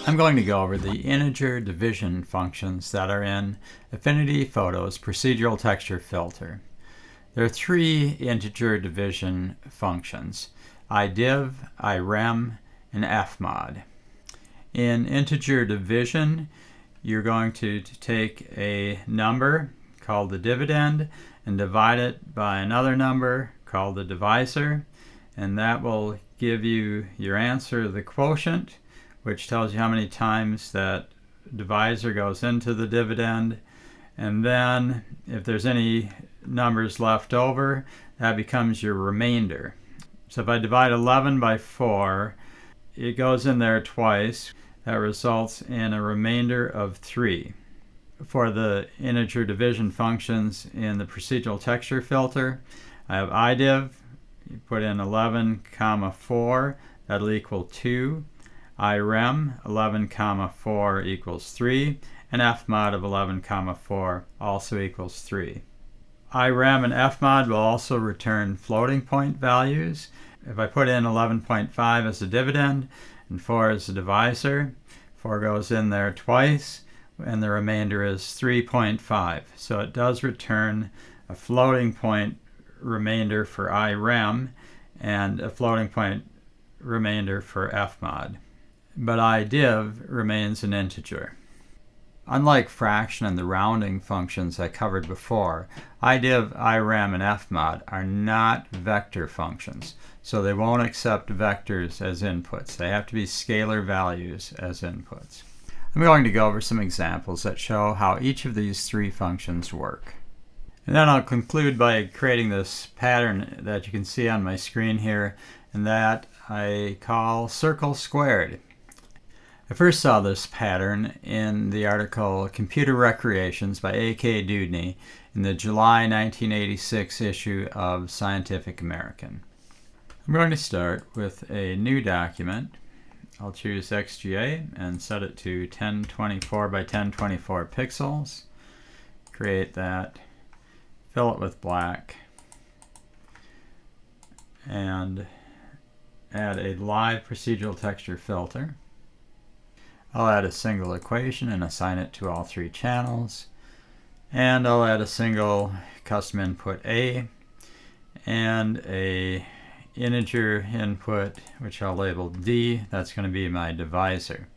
I'm going to go over the integer division functions that are in Affinity Photo's procedural texture filter. There are three integer division functions: idiv, irem, and fmod. In integer division, you're going to take a number called the dividend and divide it by another number called the divisor, and that will give you your answer, the quotient, which tells you how many times that divisor goes into the dividend. And then if there's any numbers left over, that becomes your remainder. So if I divide 11 by 4, it goes in there twice. That results in a remainder of 3. For the integer division functions in the procedural texture filter, I have idiv. You put in 11 comma 4, that'll equal 2. irem 11 comma 4 equals 3, and fmod of 11 comma 4 also equals 3. irem and fmod will also return floating point values. If I put in 11.5 as a dividend and 4 as a divisor, 4 goes in there twice, and the remainder is 3.5. So it does return a floating point remainder for irem and a floating point remainder for fmod. But idiv remains an integer. Unlike fraction and the rounding functions I covered before, idiv, irem, and fmod are not vector functions, so they won't accept vectors as inputs. They have to be scalar values as inputs. I'm going to go over some examples that show how each of these three functions work. And then I'll conclude by creating this pattern that you can see on my screen here, and that I call circle squared. I first saw this pattern in the article Computer Recreations by A.K. Dewdney in the July 1986 issue of Scientific American. I'm going to start with a new document. I'll choose XGA and set it to 1024 by 1024 pixels. Create that, fill it with black, and add a live procedural texture filter. I'll add a single equation and assign it to all three channels. And I'll add a single custom input A and a integer input, which I'll label D. That's going to be my divisor.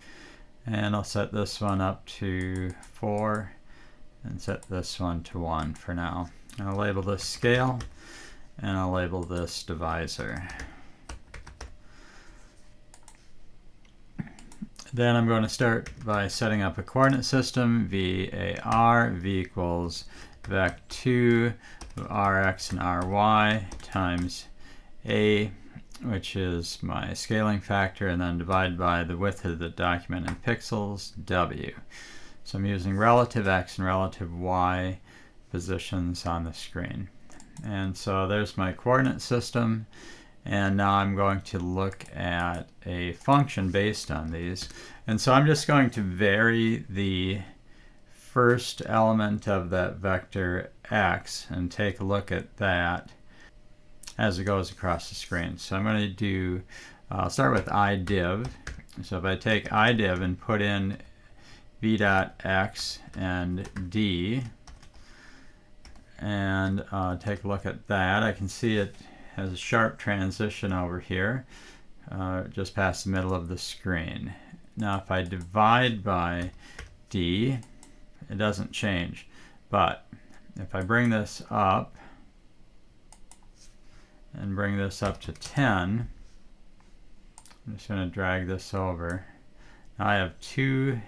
And I'll set this one up to 4 and set this one to 1 for now. I'll label this scale and I'll label this divisor. Then I'm going to start by setting up a coordinate system, VAR, V equals vec2 Rx and Ry times A, which is my scaling factor, and then divide by the width of the document in pixels, W. So I'm using relative X and relative Y positions on the screen. And so there's my coordinate system. And now I'm going to look at a function based on these. And so I'm just going to vary the first element of that vector x and take a look at that as it goes across the screen. So I'm going to do, I'll start with idiv. So if I take idiv and put in v dot x and d, and take a look at that, I can see it has a sharp transition over here, just past the middle of the screen. Now if I divide by D, it doesn't change. But if I bring this up and bring this up to 10, I'm just going to drag this over. Now I have two.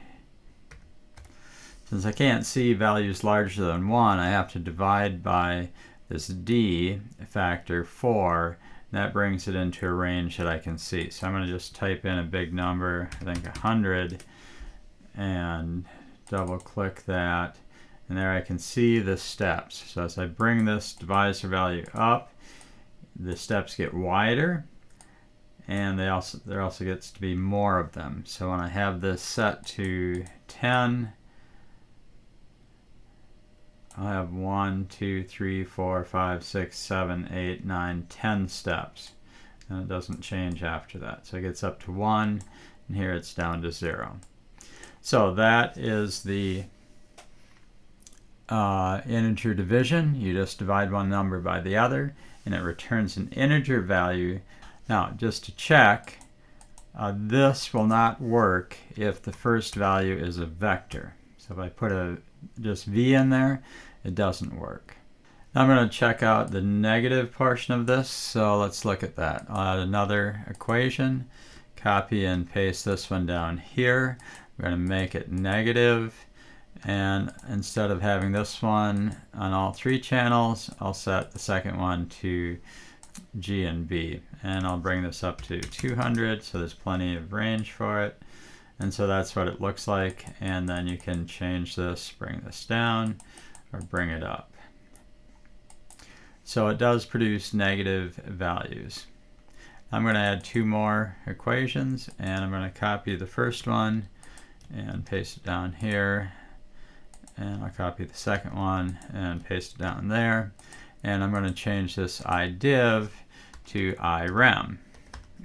Since I can't see values larger than 1, I have to divide by this D factor 4, and that brings it into a range that I can see. So I'm going to just type in a big number, I think 100, and double click that, and there I can see the steps. So as I bring this divisor value up, the steps get wider, and there also gets to be more of them. So when I have this set to 10, I'll have 1, 2, 3, 4, 5, 6, 7, 8, 9, 10 steps. And it doesn't change after that. So it gets up to 1, and here it's down to 0. So that is the integer division. You just divide one number by the other, and it returns an integer value. Now, just to check, this will not work if the first value is a vector. So if I put just v in there, it doesn't work. Now I'm going to check out the negative portion of this, so let's look at that. I'll add another equation, copy and paste this one down here. We're going to make it negative, and instead of having this one on all three channels, I'll set the second one to G and B, and I'll bring this up to 200, so there's plenty of range for it. And so that's what it looks like, and then you can change this, bring this down, or bring it up. So it does produce negative values. I'm going to add two more equations, and I'm going to copy the first one and paste it down here, and I'll copy the second one and paste it down there, and I'm going to change this idiv to irem,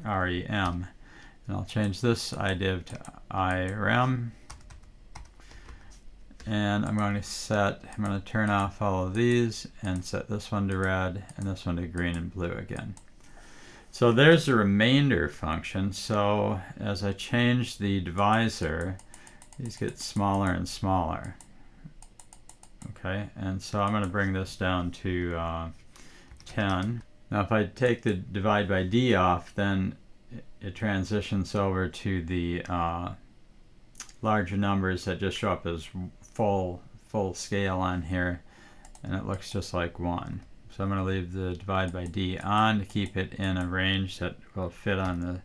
R-E-M, and I'll change this idiv to irem, and I'm going to turn off all of these and set this one to red and this one to green and blue again. So there's the remainder function. So as I change the divisor, these get smaller and smaller. Okay, and so I'm going to bring this down to 10. Now if I take the divide by d off, then it transitions over to the larger numbers that just show up as full scale on here, and it looks just like 1. So I'm going to leave the divide by d on to keep it in a range that will fit on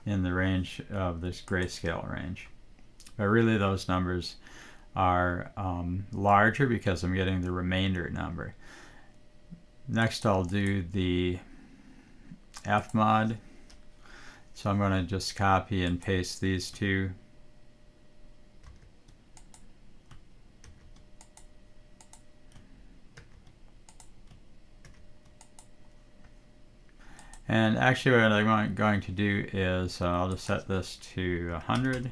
in the range of this grayscale range. But really those numbers are larger because I'm getting the remainder number. Next I'll do the fmod. So I'm going to just copy and paste these two. And actually what I'm going to do is I'll just set this to 100.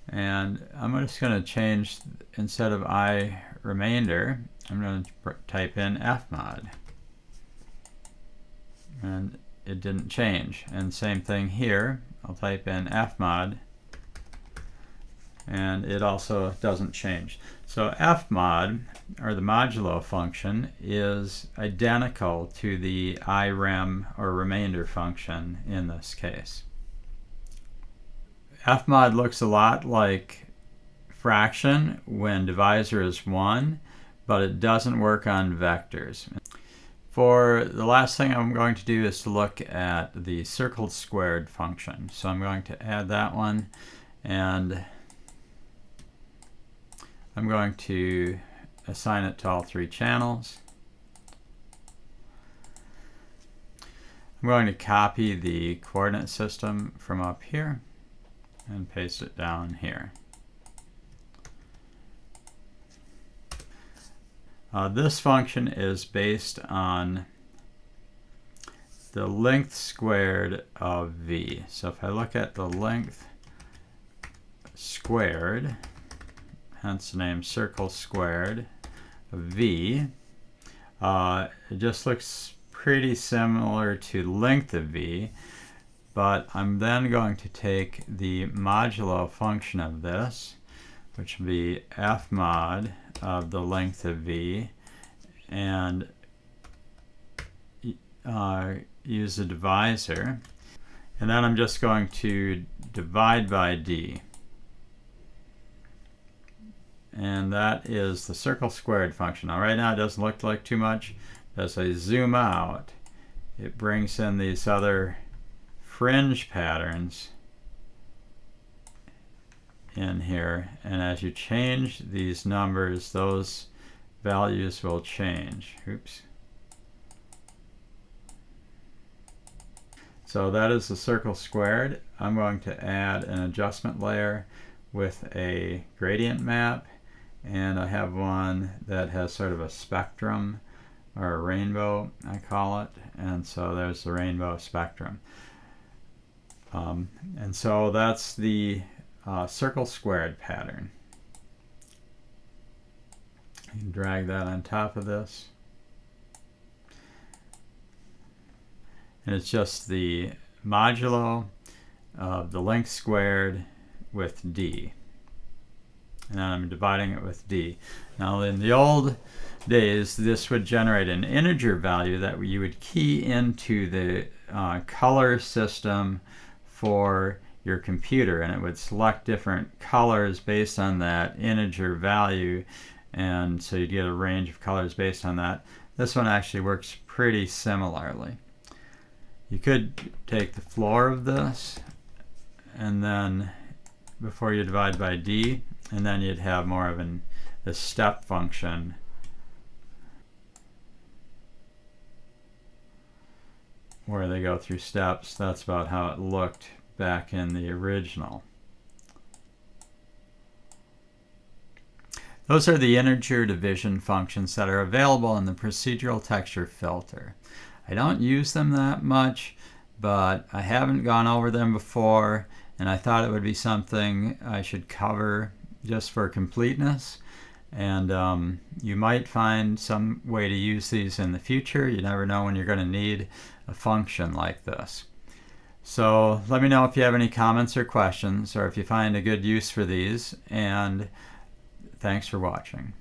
And I'm just going to change, instead of I remainder, I'm going to type in fmod. And it didn't change. And same thing here. I'll type in fmod, and it also doesn't change. So fmod, or the modulo function, is identical to the irem, or remainder function in this case. Fmod looks a lot like fraction when divisor is 1, but it doesn't work on vectors. For the last thing I'm going to do is to look at the circled squared function. So I'm going to add that one, and I'm going to assign it to all three channels. I'm going to copy the coordinate system from up here and paste it down here. This function is based on the length squared of v. So if I look at the length squared, hence the name circle squared of v, it just looks pretty similar to length of v, but I'm then going to take the modulo function of this, which will be fmod of the length of v, and use the divisor, and then I'm just going to divide by d, and that is the circle squared function. Now right now it doesn't look like too much, but as I zoom out, it brings in these other fringe patterns in here, and as you change these numbers, those values will change. Oops. So that is the circle squared. I'm going to add an adjustment layer with a gradient map, and I have one that has sort of a spectrum, or a rainbow I call it, and so there's the rainbow spectrum. And so that's the circle squared pattern. You can drag that on top of this. And it's just the modulo of the length squared with d. And then I'm dividing it with d. Now in the old days, this would generate an integer value that you would key into the color system for your computer, and it would select different colors based on that integer value, and so you'd get a range of colors based on that. This one actually works pretty similarly. You could take the floor of this, and then before you divide by d, and then you'd have more of a step function where they go through steps. That's about how it looked back in the original. Those are the integer division functions that are available in the procedural texture filter. I don't use them that much, but I haven't gone over them before, and I thought it would be something I should cover just for completeness. And you might find some way to use these in the future. You never know when you're going to need a function like this. So let me know if you have any comments or questions, or if you find a good use for these, and thanks for watching.